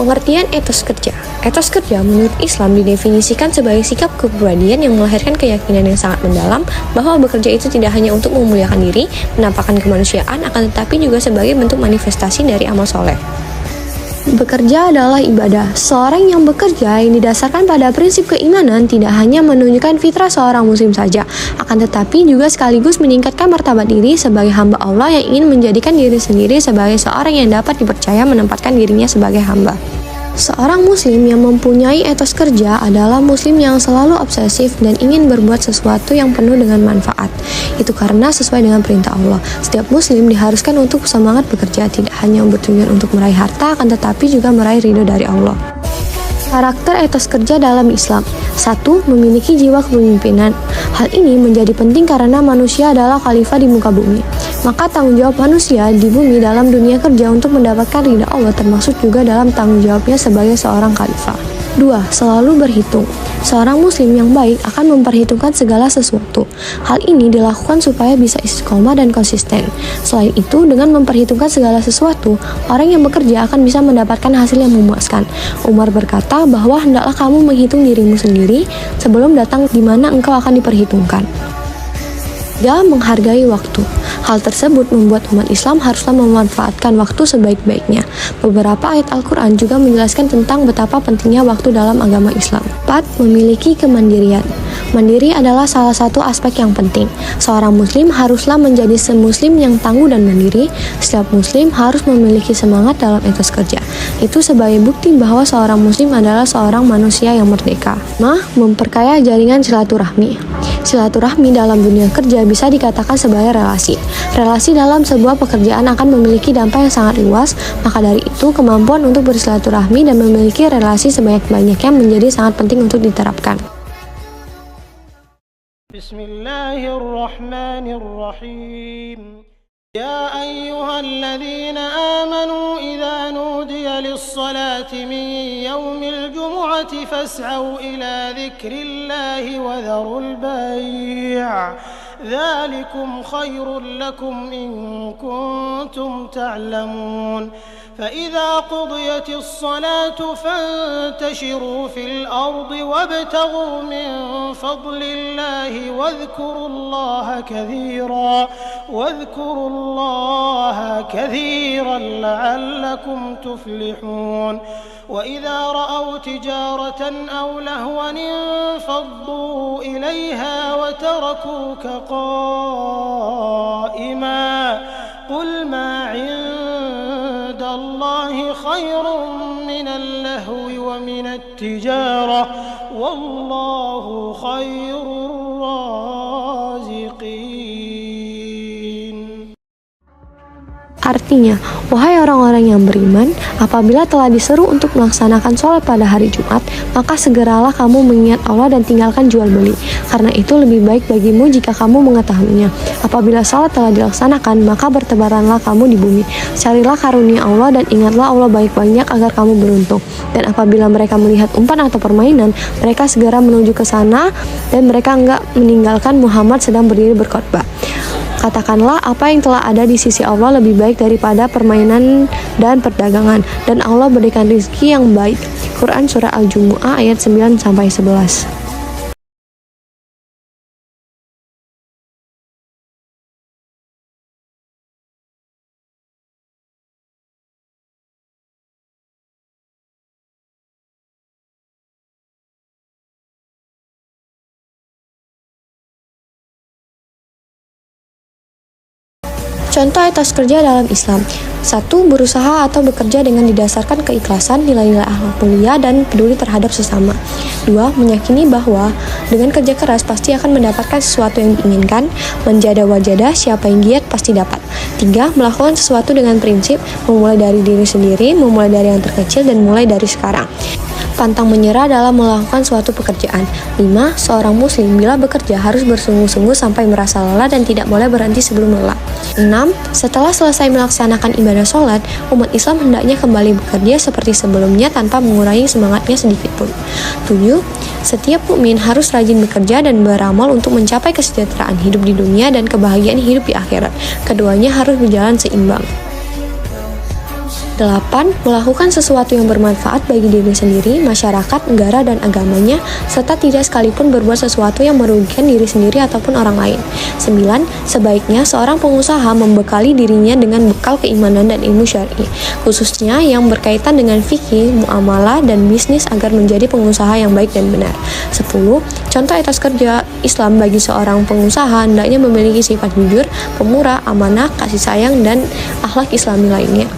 Pengertian etos kerja. Etos kerja menurut Islam didefinisikan sebagai sikap kepribadian yang melahirkan keyakinan yang sangat mendalam bahwa bekerja itu tidak hanya untuk memuliakan diri, menampakkan kemanusiaan, akan tetapi juga sebagai bentuk manifestasi dari amal soleh. Bekerja adalah ibadah. Seorang yang bekerja yang didasarkan pada prinsip keimanan tidak hanya menunjukkan fitrah seorang muslim saja, akan tetapi juga sekaligus meningkatkan martabat diri sebagai hamba Allah yang ingin menjadikan diri sendiri sebagai seorang yang dapat dipercaya menempatkan dirinya sebagai hamba. Seorang muslim yang mempunyai etos kerja adalah muslim yang selalu obsesif dan ingin berbuat sesuatu yang penuh dengan manfaat. Itu karena sesuai dengan perintah Allah. Setiap muslim diharuskan untuk semangat bekerja, tidak hanya bertujuan untuk meraih harta, akan tetapi juga meraih ridho dari Allah. Karakter etos kerja dalam Islam. 1. Memiliki jiwa kepemimpinan. Hal ini menjadi penting karena manusia adalah khalifah di muka bumi. Maka tanggung jawab manusia di bumi dalam dunia kerja untuk mendapatkan ridha Allah termasuk juga dalam tanggung jawabnya sebagai seorang khalifah. 2. Selalu berhitung. Seorang muslim yang baik akan memperhitungkan segala sesuatu. Hal ini dilakukan supaya bisa istiqomah dan konsisten. Selain itu, dengan memperhitungkan segala sesuatu, orang yang bekerja akan bisa mendapatkan hasil yang memuaskan. Umar berkata bahwa hendaklah kamu menghitung dirimu sendiri sebelum datang di mana engkau akan diperhitungkan. 3. Menghargai waktu. Hal tersebut membuat umat Islam haruslah memanfaatkan waktu sebaik-baiknya. Beberapa ayat Al-Quran juga menjelaskan tentang betapa pentingnya waktu dalam agama Islam. 4. Memiliki kemandirian. Mandiri adalah salah satu aspek yang penting. Seorang muslim haruslah menjadi semuslim yang tangguh dan mandiri. Setiap muslim harus memiliki semangat dalam etos kerja. Itu sebagai bukti bahwa seorang muslim adalah seorang manusia yang merdeka. Memperkaya jaringan silaturahmi. Silaturahmi dalam dunia kerja bisa dikatakan sebagai relasi. Relasi dalam sebuah pekerjaan akan memiliki dampak yang sangat luas, maka dari itu kemampuan untuk bersilaturahmi dan memiliki relasi sebanyak-banyaknya menjadi sangat penting untuk diterapkan. Bismillahirrahmanirrahim. Ya ayyuhalladzina amanu idza nudiya lis-salati min yaumil jumu'ati fas'au ila dzikrillahi wa dharul bai'. Dzalikum khairul lakum in kuntum ta'lamun. فإذا قضيت الصلاة فانتشروا في الأرض وابتغوا من فضل الله واذكروا الله كثيرا لعلكم تفلحون وإذا رأوا تجارة أو لهوا انفضوا إليها وتركوك قائما قل ما عند الله خير من اللهو ومن التجارة والله خير الرازقين. Artinya, wahai orang-orang yang beriman, apabila telah diseru untuk melaksanakan sholat pada hari Jumat, maka segeralah kamu mengingat Allah dan tinggalkan jual beli. Karena itu lebih baik bagimu jika kamu mengetahuinya. Apabila sholat telah dilaksanakan, maka bertebaranlah kamu di bumi. Carilah karunia Allah dan ingatlah Allah baik banyak agar kamu beruntung. Dan apabila mereka melihat umpan atau permainan, mereka segera menuju ke sana dan mereka enggak meninggalkan Muhammad sedang berdiri berkhotbah. Katakanlah apa yang telah ada di sisi Allah lebih baik daripada permainan dan perdagangan, dan Allah berikan rezeki yang baik. Quran Surah Al-Jumu'ah ayat 9-11. Contoh etos kerja dalam Islam. 1. Berusaha atau bekerja dengan didasarkan keikhlasan, nilai-nilai akhlak mulia, dan peduli terhadap sesama. 2. Meyakini bahwa dengan kerja keras pasti akan mendapatkan sesuatu yang diinginkan. Manjada wajada, siapa yang giat pasti dapat. 3. Melakukan sesuatu dengan prinsip, memulai dari diri sendiri, memulai dari yang terkecil, dan mulai dari sekarang. Pantang menyerah dalam melakukan suatu pekerjaan. 5. Seorang muslim bila bekerja harus bersungguh-sungguh sampai merasa lelah dan tidak boleh berhenti sebelum lelah. 6. Setelah selesai melaksanakan ibadah sholat, umat Islam hendaknya kembali bekerja seperti sebelumnya tanpa mengurangi semangatnya sedikitpun. 7. Setiap mukmin harus rajin bekerja dan beramal untuk mencapai kesejahteraan hidup di dunia dan kebahagiaan hidup di akhirat. Keduanya harus berjalan seimbang. 8. Melakukan sesuatu yang bermanfaat bagi diri sendiri, masyarakat, negara, dan agamanya, serta tidak sekalipun berbuat sesuatu yang merugikan diri sendiri ataupun orang lain. 9. Sebaiknya seorang pengusaha membekali dirinya dengan bekal keimanan dan ilmu syar'i, khususnya yang berkaitan dengan fikih, muamalah, dan bisnis agar menjadi pengusaha yang baik dan benar. 10. Contoh etos kerja Islam bagi seorang pengusaha hendaknya memiliki sifat jujur, pemurah, amanah, kasih sayang, dan akhlak Islami lainnya.